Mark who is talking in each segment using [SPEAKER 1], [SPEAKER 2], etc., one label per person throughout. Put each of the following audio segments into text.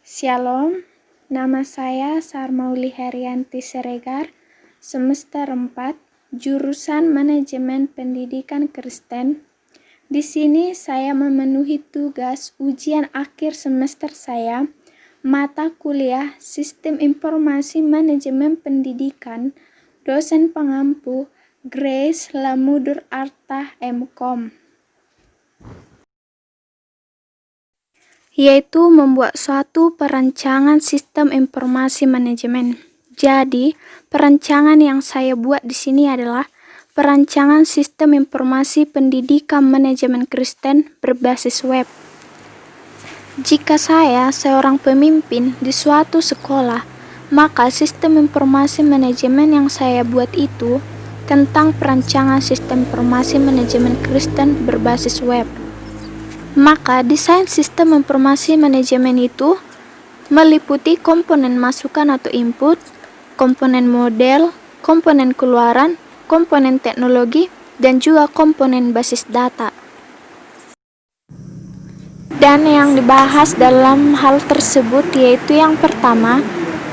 [SPEAKER 1] Shalom, nama saya Sarmauli Herianti Siregar, semester 4, jurusan Manajemen Pendidikan Kristen. Di sini saya memenuhi tugas ujian akhir semester saya, mata kuliah Sistem Informasi Manajemen Pendidikan, dosen pengampu Grace Lamudur Arta MKom. Yaitu membuat suatu perancangan sistem informasi manajemen. Jadi, perancangan yang saya buat di sini adalah perancangan sistem informasi pendidikan manajemen Kristen berbasis web. Jika saya seorang pemimpin di suatu sekolah, maka sistem informasi manajemen yang saya buat itu tentang perancangan sistem informasi manajemen Kristen berbasis web. Maka desain sistem informasi manajemen itu meliputi komponen masukan atau input, komponen model, komponen keluaran, komponen teknologi, dan juga komponen basis data. Dan yang dibahas dalam hal tersebut yaitu yang pertama,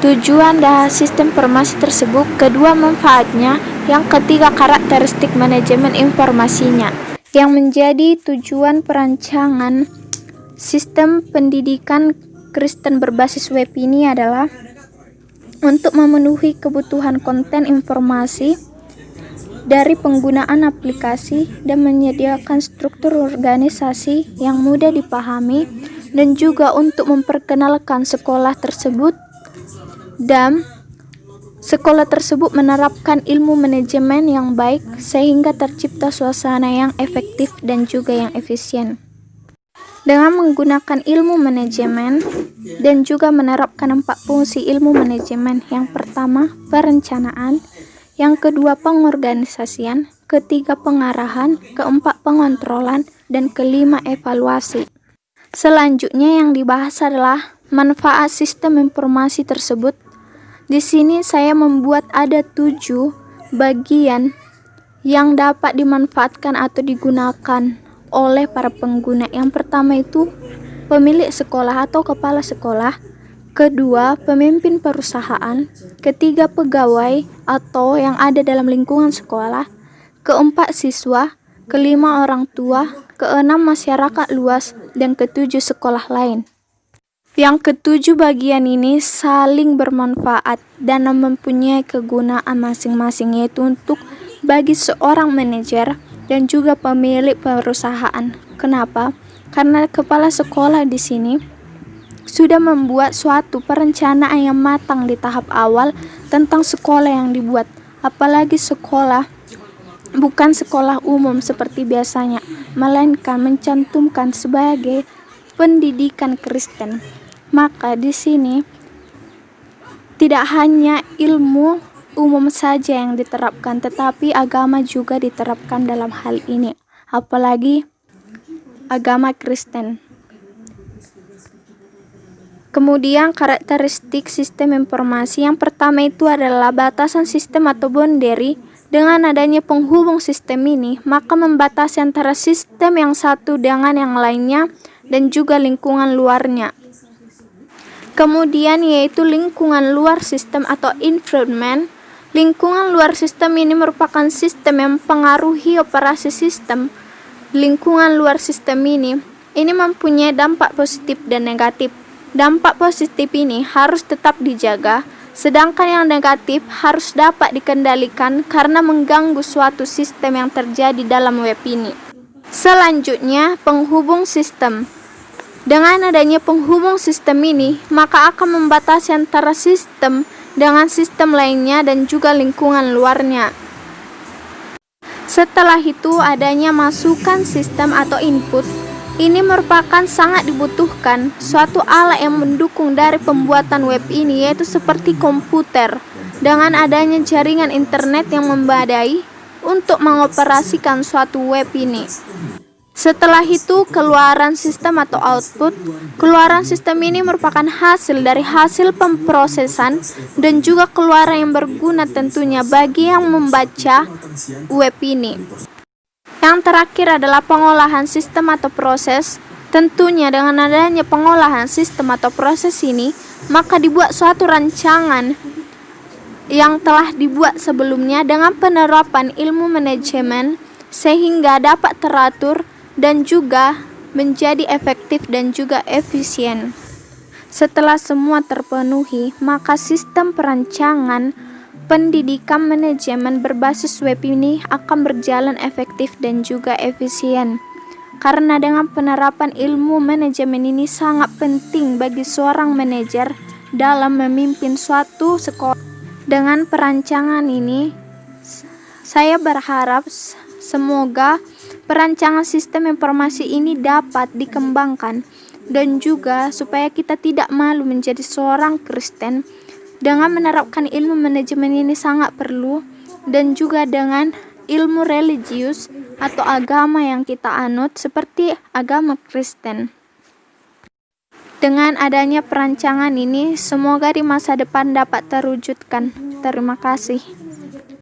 [SPEAKER 1] tujuan dari sistem informasi tersebut, kedua manfaatnya, yang ketiga karakteristik manajemen informasinya. Yang menjadi tujuan perancangan sistem pendidikan Kristen berbasis web ini adalah untuk memenuhi kebutuhan konten informasi dari penggunaan aplikasi dan menyediakan struktur organisasi yang mudah dipahami, dan juga untuk memperkenalkan sekolah tersebut dan sekolah tersebut menerapkan ilmu manajemen yang baik sehingga tercipta suasana yang efektif dan juga yang efisien. Dengan menggunakan ilmu manajemen dan juga menerapkan 4 fungsi ilmu manajemen. Yang pertama, perencanaan, yang kedua, pengorganisasian, ketiga, pengarahan, keempat, pengontrolan, dan kelima, evaluasi. Selanjutnya yang dibahas adalah manfaat sistem informasi tersebut. Di sini saya membuat ada 7 bagian yang dapat dimanfaatkan atau digunakan oleh para pengguna. Yang pertama itu pemilik sekolah atau kepala sekolah, kedua pemimpin perusahaan, ketiga pegawai atau yang ada dalam lingkungan sekolah, keempat siswa, kelima orang tua, keenam masyarakat luas, dan ketujuh sekolah lain. Yang ketujuh bagian ini saling bermanfaat dan mempunyai kegunaan masing-masing, yaitu untuk bagi seorang manajer dan juga pemilik perusahaan. Kenapa? Karena kepala sekolah di sini sudah membuat suatu perencanaan yang matang di tahap awal tentang sekolah yang dibuat. Apalagi sekolah bukan sekolah umum seperti biasanya, melainkan mencantumkan sebagai pendidikan Kristen. Maka di sini tidak hanya ilmu umum saja yang diterapkan, tetapi agama juga diterapkan dalam hal ini, apalagi agama Kristen. Kemudian karakteristik sistem informasi yang pertama itu adalah batasan sistem atau boundary. Dengan adanya penghubung sistem ini, maka membatasi antara sistem yang satu dengan yang lainnya dan juga lingkungan luarnya. Kemudian yaitu lingkungan luar sistem atau environment. Lingkungan luar sistem ini merupakan sistem yang mempengaruhi operasi sistem. Lingkungan luar sistem ini mempunyai dampak positif dan negatif. Dampak positif ini harus tetap dijaga, sedangkan yang negatif harus dapat dikendalikan karena mengganggu suatu sistem yang terjadi dalam web ini. Selanjutnya, penghubung sistem. Dengan adanya penghubung sistem ini, maka akan membatasi antara sistem dengan sistem lainnya dan juga lingkungan luarnya. Setelah itu, adanya masukan sistem atau input. Ini merupakan sangat dibutuhkan suatu alat yang mendukung dari pembuatan web ini, yaitu seperti komputer. Dengan adanya jaringan internet yang memadai untuk mengoperasikan suatu web ini. Setelah itu, keluaran sistem atau output. Keluaran sistem ini merupakan hasil dari hasil pemrosesan dan juga keluaran yang berguna tentunya bagi yang membaca web ini. Yang terakhir adalah pengolahan sistem atau proses. Tentunya dengan adanya pengolahan sistem atau proses ini, maka dibuat suatu rancangan yang telah dibuat sebelumnya dengan penerapan ilmu manajemen sehingga dapat teratur dan juga menjadi efektif dan juga efisien. Setelah semua terpenuhi, maka sistem perancangan pendidikan manajemen berbasis web ini akan berjalan efektif dan juga efisien. Karena dengan penerapan ilmu manajemen ini sangat penting bagi seorang manajer dalam memimpin suatu sekolah. Dengan perancangan ini, saya berharap semoga perancangan sistem informasi ini dapat dikembangkan dan juga supaya kita tidak malu menjadi seorang Kristen. Dengan menerapkan ilmu manajemen ini sangat perlu, dan juga dengan ilmu religius atau agama yang kita anut seperti agama Kristen. Dengan adanya perancangan ini, semoga di masa depan dapat terwujudkan. Terima kasih.